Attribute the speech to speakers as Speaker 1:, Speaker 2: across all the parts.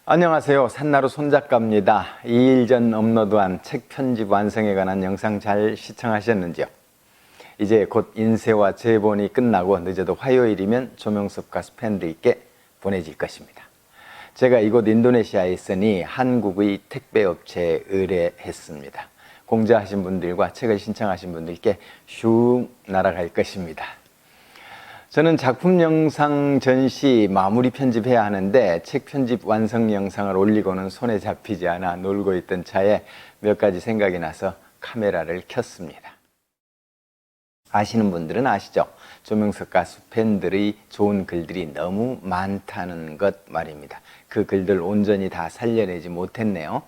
Speaker 1: 안녕하세요. 산나루 손작가입니다. 2일 전 업로드한 책 편집 완성에 관한 영상 잘 시청하셨는지요? 이제 곧 인쇄와 제본이 끝나고 늦어도 화요일이면 조명섭 가수 팬들께 보내질 것입니다. 제가 이곳 인도네시아에 있으니 한국의 택배업체에 의뢰했습니다. 공저하신 분들과 책을 신청하신 분들께 슝 날아갈 것입니다. 저는 작품 영상 전시 마무리 편집해야 하는데 책 편집 완성 영상을 올리고는 손에 잡히지 않아 놀고 있던 차에 몇 가지 생각이 나서 카메라를 켰습니다. 아시는 분들은 아시죠? 조명섭 가수 팬들의 좋은 글들이 너무 많다는 것 말입니다. 그 글들 온전히 다 살려내지 못했네요.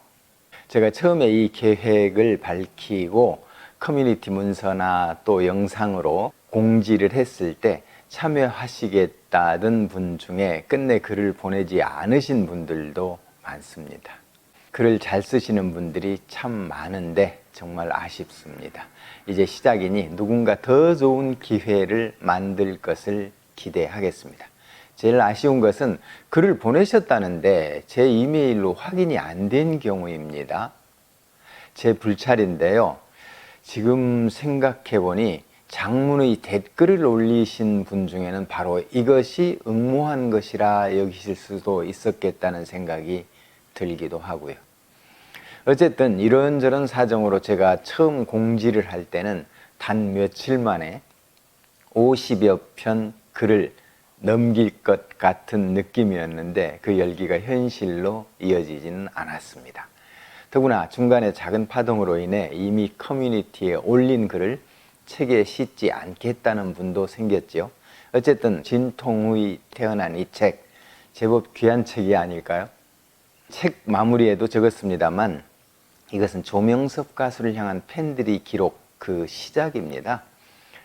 Speaker 1: 제가 처음에 이 계획을 밝히고 커뮤니티 문서나 또 영상으로 공지를 했을 때 참여하시겠다던 분 중에 끝내 글을 보내지 않으신 분들도 많습니다. 글을 잘 쓰시는 분들이 참 많은데 정말 아쉽습니다. 이제 시작이니 누군가 더 좋은 기회를 만들 것을 기대하겠습니다. 제일 아쉬운 것은 글을 보내셨다는데 제 이메일로 확인이 안 된 경우입니다. 제 불찰인데요. 지금 생각해 보니 장문의 댓글을 올리신 분 중에는 바로 이것이 응모한 것이라 여기실 수도 있었겠다는 생각이 들기도 하고요. 어쨌든 이런저런 사정으로 제가 처음 공지를 할 때는 단 며칠 만에 50여 편 글을 넘길 것 같은 느낌이었는데 그 열기가 현실로 이어지지는 않았습니다. 더구나 중간에 작은 파동으로 인해 이미 커뮤니티에 올린 글을 책에 싣지 않겠다는 분도 생겼지요. 어쨌든 진통의 태어난 이 책, 제법 귀한 책이 아닐까요? 책 마무리에도 적었습니다만 이것은 조명섭 가수를 향한 팬들이 기록 그 시작입니다.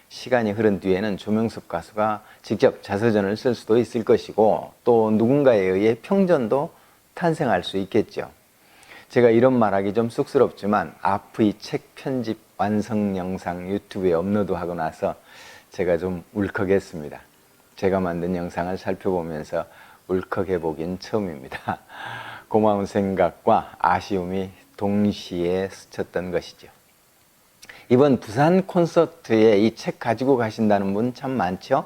Speaker 1: 시간이 흐른 뒤에는 조명섭 가수가 직접 자서전을 쓸 수도 있을 것이고 또 누군가에 의해 평전도 탄생할 수 있겠죠. 제가 이런 말하기 좀 쑥스럽지만 앞의 책 편집 완성 영상 유튜브에 업로드하고 나서 제가 좀 울컥했습니다. 제가 만든 영상을 살펴보면서 울컥해 보긴 처음입니다. 고마운 생각과 아쉬움이 동시에 스쳤던 것이죠. 이번 부산 콘서트에 이 책 가지고 가신다는 분 참 많죠?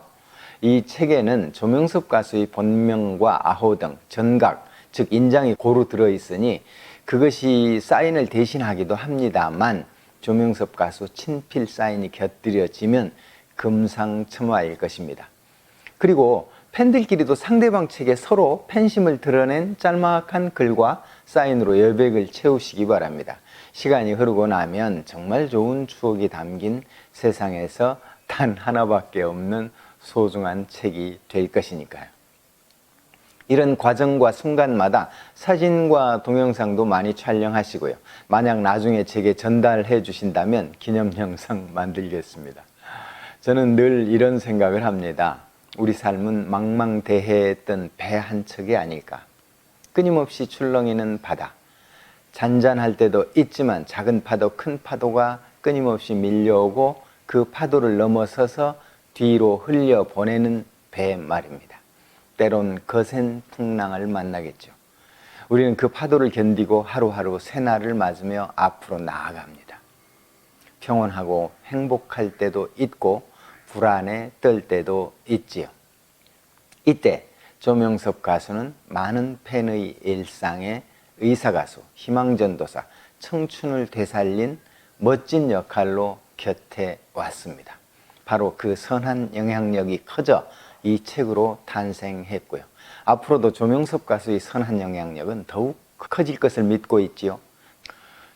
Speaker 1: 이 책에는 조명섭 가수의 본명과 아호등, 전각, 즉 인장이 고루 들어있으니 그것이 사인을 대신하기도 합니다만 조명섭 가수 친필 사인이 곁들여지면 금상첨화일 것입니다. 그리고 팬들끼리도 상대방 책에 서로 팬심을 드러낸 짤막한 글과 사인으로 여백을 채우시기 바랍니다. 시간이 흐르고 나면 정말 좋은 추억이 담긴 세상에서 단 하나밖에 없는 소중한 책이 될 것이니까요. 이런 과정과 순간마다 사진과 동영상도 많이 촬영하시고요. 만약 나중에 제게 전달해 주신다면 기념 영상 만들겠습니다. 저는 늘 이런 생각을 합니다. 우리 삶은 망망대해했던 배 한 척이 아닐까. 끊임없이 출렁이는 바다. 잔잔할 때도 있지만 작은 파도, 큰 파도가 끊임없이 밀려오고 그 파도를 넘어서서 뒤로 흘려보내는 배 말입니다. 때론 거센 풍랑을 만나겠죠. 우리는 그 파도를 견디고 하루하루 새날을 맞으며 앞으로 나아갑니다. 평온하고 행복할 때도 있고 불안에 떨 때도 있지요. 이때 조명섭 가수는 많은 팬의 일상에 의사가수, 희망전도사, 청춘을 되살린 멋진 역할로 곁에 왔습니다. 바로 그 선한 영향력이 커져 이 책으로 탄생했고요. 앞으로도 조명섭 가수의 선한 영향력은 더욱 커질 것을 믿고 있지요.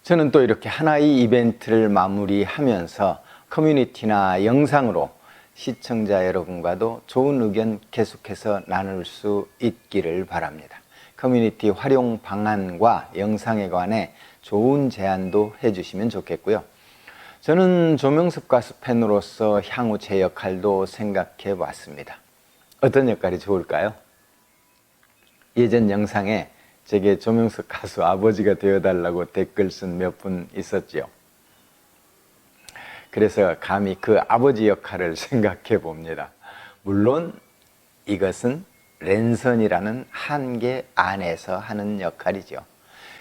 Speaker 1: 저는 또 이렇게 하나의 이벤트를 마무리하면서 커뮤니티나 영상으로 시청자 여러분과도 좋은 의견 계속해서 나눌 수 있기를 바랍니다. 커뮤니티 활용 방안과 영상에 관해 좋은 제안도 해주시면 좋겠고요. 저는 조명섭 가수 팬으로서 향후 제 역할도 생각해 봤습니다. 어떤 역할이 좋을까요? 예전 영상에 제게 조명섭 가수 아버지가 되어달라고 댓글 쓴 몇 분 있었죠. 그래서 감히 그 아버지 역할을 생각해 봅니다. 물론 이것은 랜선이라는 한계 안에서 하는 역할이죠.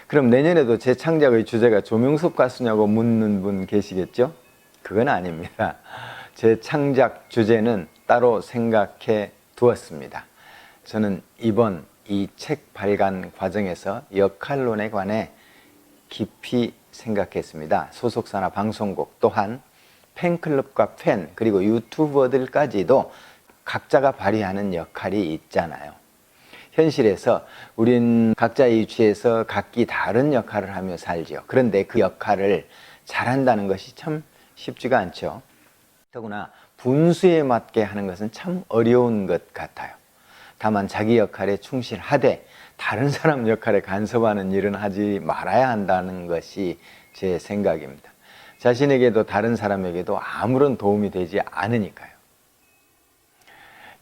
Speaker 1: 그럼 내년에도 제 창작의 주제가 조명섭 가수냐고 묻는 분 계시겠죠? 그건 아닙니다. 제 창작 주제는 따로 생각해 두었습니다. 저는 이번 이 책 발간 과정에서 역할론에 관해 깊이 생각했습니다. 소속사나 방송국 또한 팬클럽과 팬 그리고 유튜버들까지도 각자가 발휘하는 역할이 있잖아요. 현실에서 우린 각자의 위치에서 각기 다른 역할을 하며 살지요. 그런데 그 역할을 잘한다는 것이 참 쉽지가 않죠. 더구나 분수에 맞게 하는 것은 참 어려운 것 같아요. 다만 자기 역할에 충실하되 다른 사람 역할에 간섭하는 일은 하지 말아야 한다는 것이 제 생각입니다. 자신에게도 다른 사람에게도 아무런 도움이 되지 않으니까요.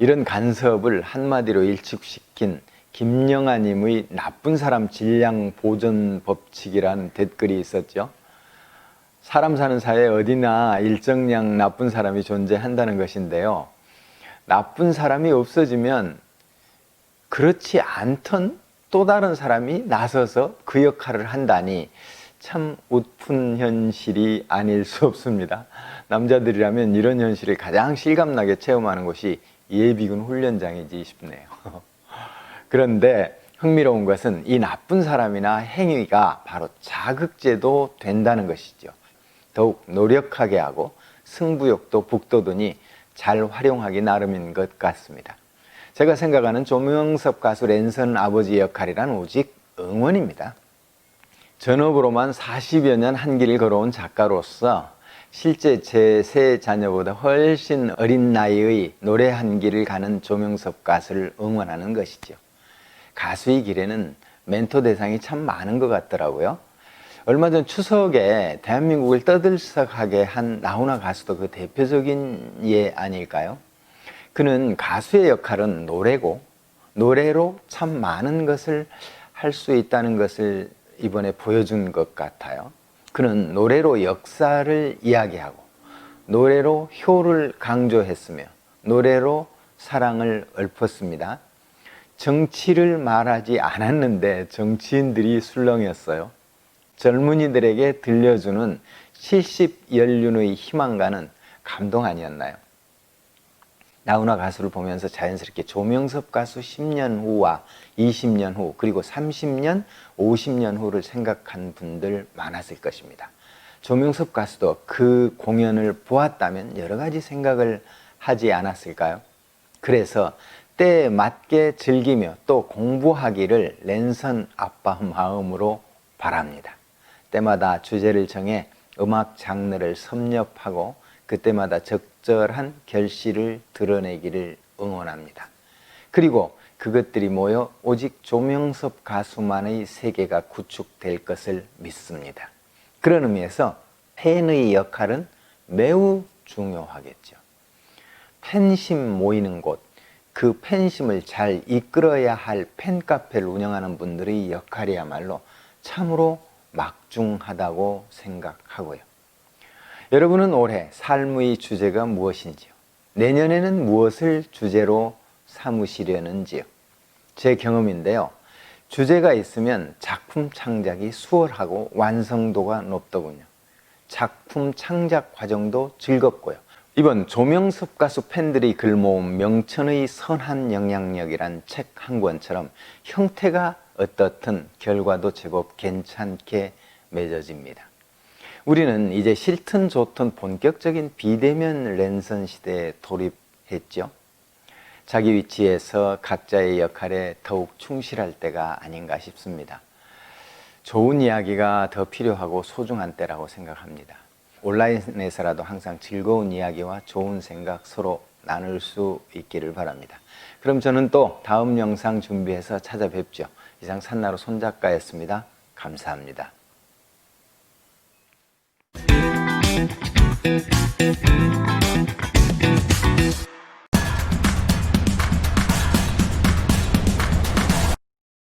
Speaker 1: 이런 간섭을 한마디로 일축시킨 김영아님의 나쁜 사람 질량 보존 법칙이라는 댓글이 있었죠. 사람 사는 사회에 어디나 일정량 나쁜 사람이 존재한다는 것인데요. 나쁜 사람이 없어지면 그렇지 않던 또 다른 사람이 나서서 그 역할을 한다니 참 웃픈 현실이 아닐 수 없습니다. 남자들이라면 이런 현실을 가장 실감나게 체험하는 곳이 예비군 훈련장이지 싶네요. 그런데 흥미로운 것은 이 나쁜 사람이나 행위가 바로 자극제도 된다는 것이죠. 더욱 노력하게 하고 승부욕도 북돋으니 잘 활용하기 나름인 것 같습니다. 제가 생각하는 조명섭 가수 랜선 아버지 역할이란 오직 응원입니다. 전업으로만 40여 년 한 길을 걸어온 작가로서 실제 제 세 자녀보다 훨씬 어린 나이의 노래 한 길을 가는 조명섭 가수를 응원하는 것이죠. 가수의 길에는 멘토 대상이 참 많은 것 같더라고요. 얼마 전 추석에 대한민국을 떠들썩하게 한 나훈아 가수도 그 대표적인 예 아닐까요? 그는 가수의 역할은 노래고 노래로 참 많은 것을 할 수 있다는 것을 이번에 보여준 것 같아요. 그는 노래로 역사를 이야기하고 노래로 효를 강조했으며 노래로 사랑을 읊었습니다. 정치를 말하지 않았는데 정치인들이 술렁였어요. 젊은이들에게 들려주는 70연륜의 희망가는 감동 아니었나요? 나훈아 가수를 보면서 자연스럽게 조명섭 가수 10년 후와 20년 후 그리고 30년, 50년 후를 생각한 분들 많았을 것입니다. 조명섭 가수도 그 공연을 보았다면 여러 가지 생각을 하지 않았을까요? 그래서 때에 맞게 즐기며 또 공부하기를 랜선 아빠 마음으로 바랍니다. 때마다 주제를 정해 음악 장르를 섭렵하고 그때마다 적절한 결실을 드러내기를 응원합니다. 그리고 그것들이 모여 오직 조명섭 가수만의 세계가 구축될 것을 믿습니다. 그런 의미에서 팬의 역할은 매우 중요하겠죠. 팬심 모이는 곳, 그 팬심을 잘 이끌어야 할 팬카페를 운영하는 분들의 역할이야말로 참으로 막중하다고 생각하고요. 여러분은 올해 삶의 주제가 무엇인지요? 내년에는 무엇을 주제로 삼으시려는지요? 제 경험인데요. 주제가 있으면 작품 창작이 수월하고 완성도가 높더군요. 작품 창작 과정도 즐겁고요. 이번 조명섭 가수 팬들이 글모은 명천의 선한 영향력이란 책 한 권처럼 형태가 어떻든 결과도 제법 괜찮게 맺어집니다. 우리는 이제 싫든 좋든 본격적인 비대면 랜선 시대에 돌입했죠. 자기 위치에서 각자의 역할에 더욱 충실할 때가 아닌가 싶습니다. 좋은 이야기가 더 필요하고 소중한 때라고 생각합니다. 온라인에서라도 항상 즐거운 이야기와 좋은 생각 서로 나눌 수 있기를 바랍니다. 그럼 저는 또 다음 영상 준비해서 찾아뵙죠. 이상 산나루 손작가였습니다. 감사합니다.